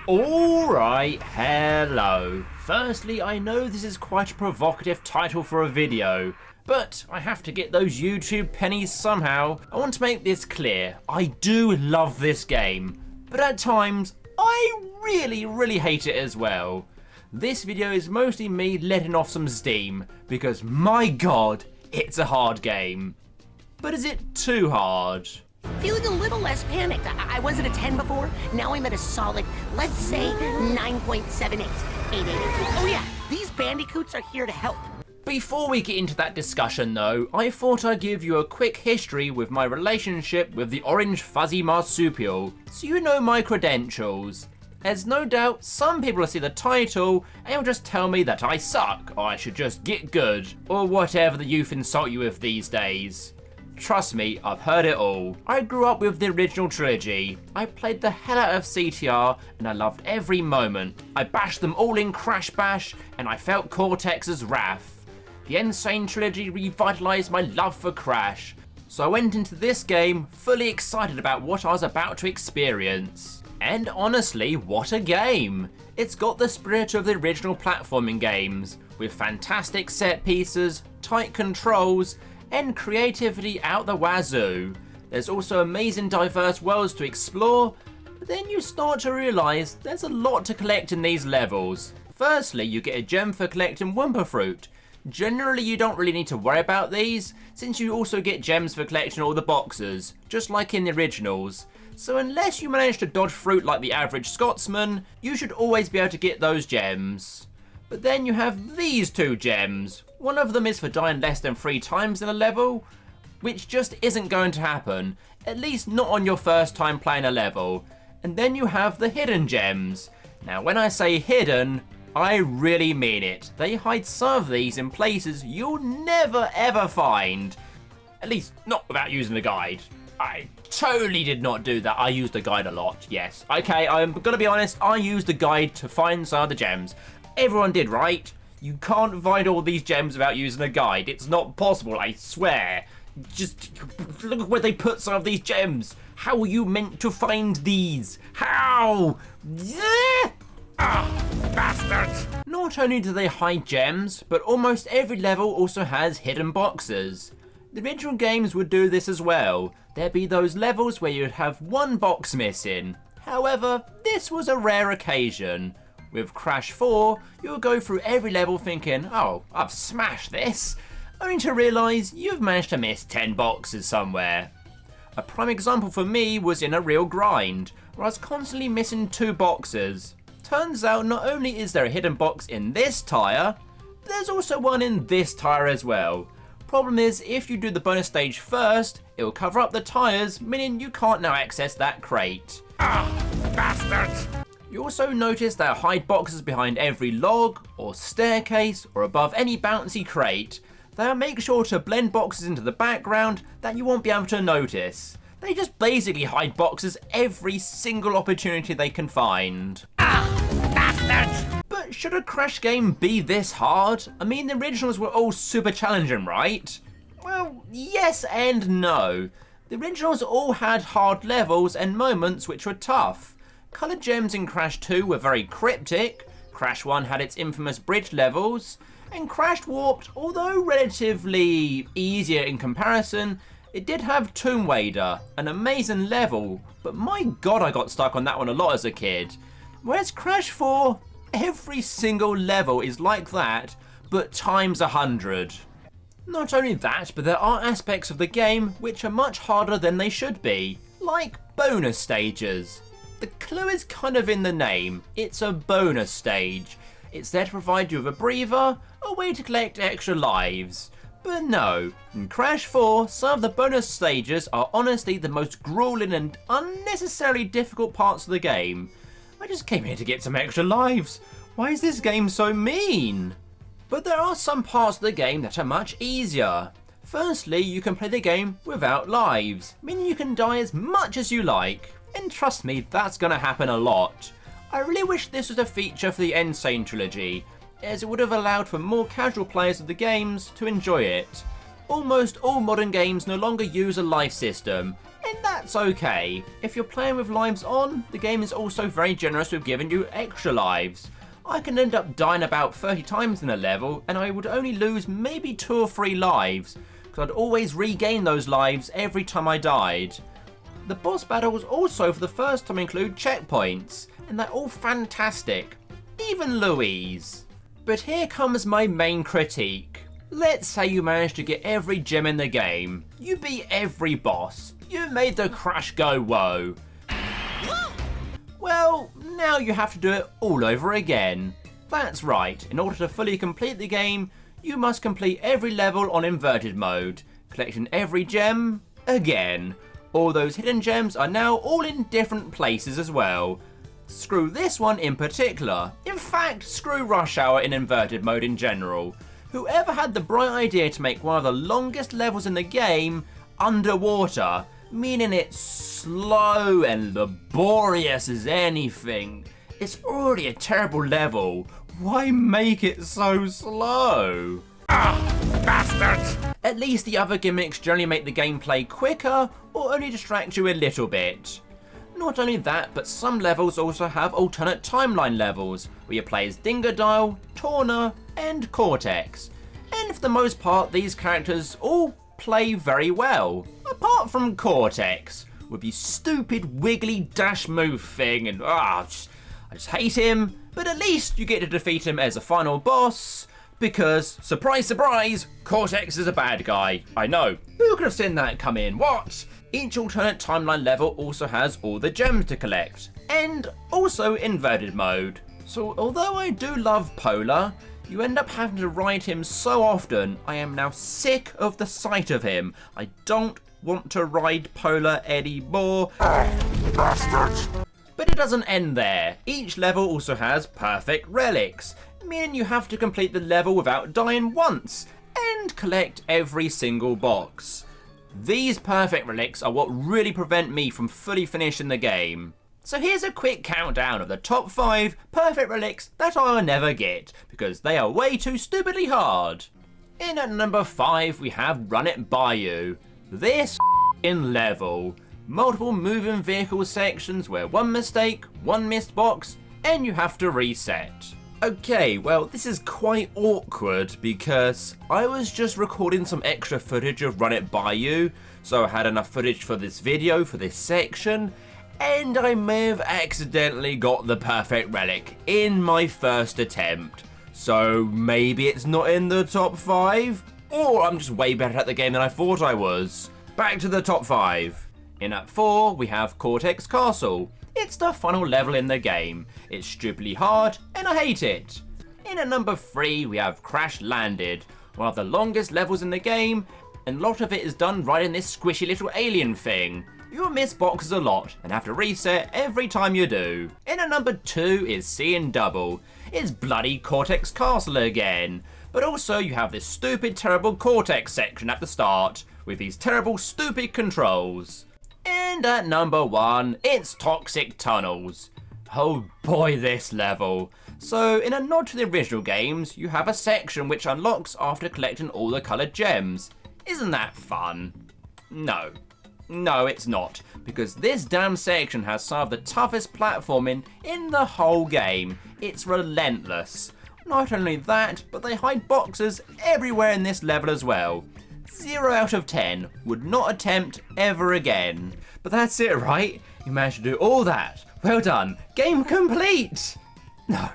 Alright, hello. Firstly, I know this is quite a provocative title for a video, but I have to get those YouTube pennies somehow. I want to make this clear. I do love this game, but at times, I really hate it as well. This video is mostly me letting off some steam, because my god, it's a hard game. But is it too hard? Feeling a little less panicked. I was at a 10 before, now I'm at a solid, let's say, 9.78. Oh yeah, these Bandicoots are here to help. Before we get into that discussion though, I thought I'd give you a quick history with my relationship with the orange fuzzy marsupial, so you know my credentials. There's no doubt some people will see the title and will just tell me that I suck, or I should just get good, or whatever the youth insult you with these days. Trust me, I've heard it all. I grew up with the original trilogy. I played the hell out of CTR and I loved every moment. I bashed them all in Crash Bash and I felt Cortex's wrath. The Insane trilogy revitalized my love for Crash, so I went into this game fully excited about what I was about to experience. And honestly, what a game! It's got the spirit of the original platforming games, with fantastic set pieces, tight controls, and creativity out the wazoo. There's also amazing diverse worlds to explore, but then you start to realise there's a lot to collect in these levels. Firstly, you get a gem for collecting Wumpa Fruit. Generally you don't really need to worry about these, since you also get gems for collecting all the boxes, just like in the originals. So unless you manage to dodge fruit like the average Scotsman, you should always be able to get those gems. But then you have these two gems. One of them is for dying less than 3 times in a level, which just isn't going to happen, at least not on your first time playing a level. And then you have the hidden gems. Now when I say hidden, I really mean it. They hide some of these in places you'll never ever find. At least not without using the guide. I totally did not do that. I used the guide a lot, yes. Okay, I'm gonna be honest, I used the guide to find some of the gems. Everyone did, right? You can't find all these gems without using a guide. It's not possible, I swear. Just look at where they put some of these gems. How are you meant to find these? How? Bastards! Not only do they hide gems, but almost every level also has hidden boxes. The original games would do this as well. There'd be those levels where you'd have one box missing. However, this was a rare occasion. With Crash 4, you'll go through every level thinking, oh, I've smashed this, only to realise you've managed to miss 10 boxes somewhere. A prime example for me was in a real grind, where I was constantly missing 2 boxes. Turns out not only is there a hidden box in this tyre, there's also one in this tyre as well. Problem is, if you do the bonus stage first, it will cover up the tyres, meaning you can't now access that crate. Bastards! You also notice there are hide boxes behind every log, or staircase, or above any bouncy crate. They'll make sure to blend boxes into the background that you won't be able to notice. They just basically hide boxes every single opportunity they can find. Bastards! But should a Crash game be this hard? I mean, the originals were all super challenging, right? Well, yes and no. The originals all had hard levels and moments which were tough. Coloured gems in Crash 2 were very cryptic, Crash 1 had its infamous bridge levels, and Crash Warped, although relatively easier in comparison, it did have Tomb Raider, an amazing level, but my god I got stuck on that one a lot as a kid. Whereas Crash 4, every single level is like that, but times 100. Not only that, but there are aspects of the game which are much harder than they should be, like bonus stages. The clue is kind of in the name, it's a bonus stage. It's there to provide you with a breather, a way to collect extra lives. But no, in Crash 4, some of the bonus stages are honestly the most grueling and unnecessarily difficult parts of the game. I just came here to get some extra lives. Why is this game so mean? But there are some parts of the game that are much easier. Firstly, you can play the game without lives, meaning you can die as much as you like. And trust me, that's gonna happen a lot. I really wish this was a feature for the Insane trilogy, as it would have allowed for more casual players of the games to enjoy it. Almost all modern games no longer use a life system, and that's okay. If you're playing with lives on, the game is also very generous with giving you extra lives. I can end up dying about 30 times in a level, and I would only lose maybe 2 or 3 lives, because I'd always regain those lives every time I died. The boss battles also for the first time include checkpoints, and they're all fantastic, even Louise. But here comes my main critique. Let's say you managed to get every gem in the game, you beat every boss, you made the crash go whoa. Well, now you have to do it all over again. That's right, in order to fully complete the game, you must complete every level on N.Verted mode, collecting every gem again. All those hidden gems are now all in different places as well. Screw this one in particular. In fact, screw Rush Hour in N.Verted mode in general. Whoever had the bright idea to make one of the longest levels in the game underwater, meaning it's slow and laborious as anything. It's already a terrible level. Why make it so slow? Bastards! At least the other gimmicks generally make the gameplay quicker or only distract you a little bit. Not only that, but some levels also have alternate timeline levels, where you play as Dingodile, Torna, and Cortex. And for the most part, these characters all play very well. Apart from Cortex, with his stupid wiggly dash move thing, and I just hate him. But at least you get to defeat him as a final boss, because, surprise surprise, Cortex is a bad guy. I know, who could have seen that come in, what? Each alternate timeline level also has all the gems to collect, and also N.Verted mode. So although I do love Polar, you end up having to ride him so often, I am now sick of the sight of him. I don't want to ride Polar anymore. Bastards! But it doesn't end there. Each level also has perfect relics, meaning you have to complete the level without dying once, and collect every single box. These perfect relics are what really prevent me from fully finishing the game. So here's a quick countdown of the top 5 perfect relics that I'll never get, because they are way too stupidly hard. In at number 5 we have Run It By You. This f***ing level. Multiple moving vehicle sections where one mistake, one missed box, and you have to reset. Okay, well this is quite awkward because I was just recording some extra footage of Run It By You, so I had enough footage for this video, for this section, and I may have accidentally got the perfect relic in my first attempt. So maybe it's not in the top 5, or I'm just way better at the game than I thought I was. Back to the top 5. In at 4 we have Cortex Castle. It's the final level in the game. It's stupidly hard, and I hate it. In at number 3, we have Crash Landed, one of the longest levels in the game, and a lot of it is done riding this squishy little alien thing. You'll miss boxes a lot, and have to reset every time you do. In at number 2 is Seeing Double. It's bloody Cortex Castle again, but also you have this stupid, terrible Cortex section at the start, with these terrible, stupid controls. And at number 1, it's Toxic Tunnels. Oh boy, this level. So, in a nod to the original games, you have a section which unlocks after collecting all the coloured gems. Isn't that fun? No. No, it's not, because this damn section has some of the toughest platforming in the whole game. It's relentless. Not only that, but they hide boxes everywhere in this level as well. 0 out of 10, would not attempt ever again. But that's it, right? You managed to do all that. Well done, game complete! No,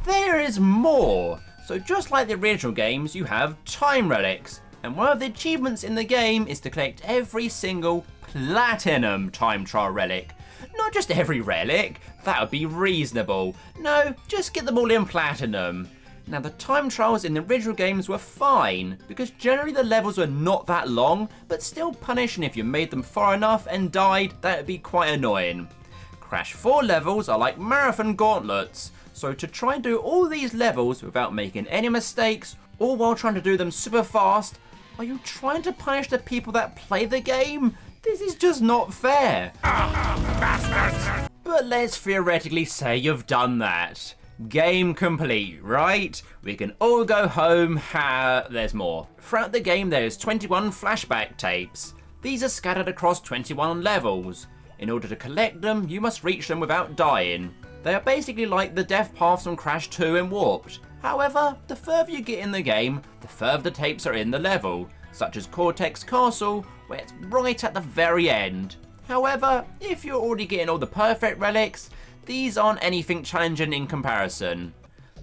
there is more. So just like the original games, you have time relics. And one of the achievements in the game is to collect every single platinum time trial relic. Not just every relic, that would be reasonable. No, just get them all in platinum. Now the time trials in the original games were fine, because generally the levels were not that long, but still punishing if you made them far enough and died, that would be quite annoying. Crash 4 levels are like marathon gauntlets, so to try and do all these levels without making any mistakes, or while trying to do them super fast, are you trying to punish the people that play the game? This is just not fair. Bastards! But let's theoretically say you've done that. Game complete, right? We can all go home. There's more. Throughout the game, there's 21 flashback tapes. These are scattered across 21 levels. In order to collect them, you must reach them without dying. They are basically like the death paths from Crash 2 and Warped. However, the further you get in the game, the further the tapes are in the level, such as Cortex Castle, where it's right at the very end. However, if you're already getting all the perfect relics, these aren't anything challenging in comparison.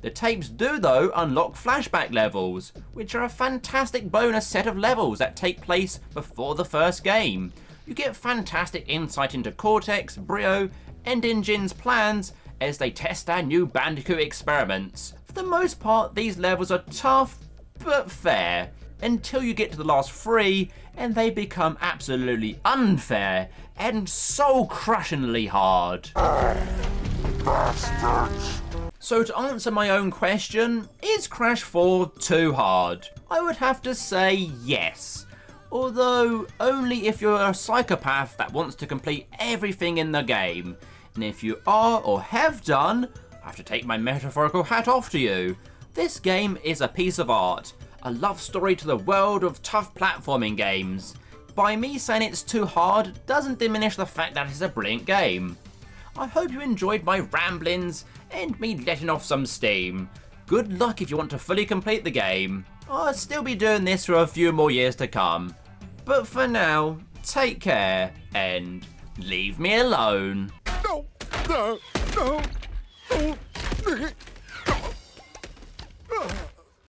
The tapes do though unlock flashback levels, which are a fantastic bonus set of levels that take place before the first game. You get fantastic insight into Cortex, Brio, and Engine's plans as they test their new Bandicoot experiments. For the most part, these levels are tough, but fair, until you get to the last 3, and they become absolutely unfair and soul-crushingly hard. Bastards. So to answer my own question, is Crash 4 too hard? I would have to say yes. Although, only if you're a psychopath that wants to complete everything in the game. And if you are or have done, I have to take my metaphorical hat off to you. This game is a piece of art. A love story to the world of tough platforming games. By me saying it's too hard doesn't diminish the fact that it's a brilliant game. I hope you enjoyed my ramblings and me letting off some steam. Good luck if you want to fully complete the game. I'll still be doing this for a few more years to come. But for now, take care and leave me alone. No, no, no, no.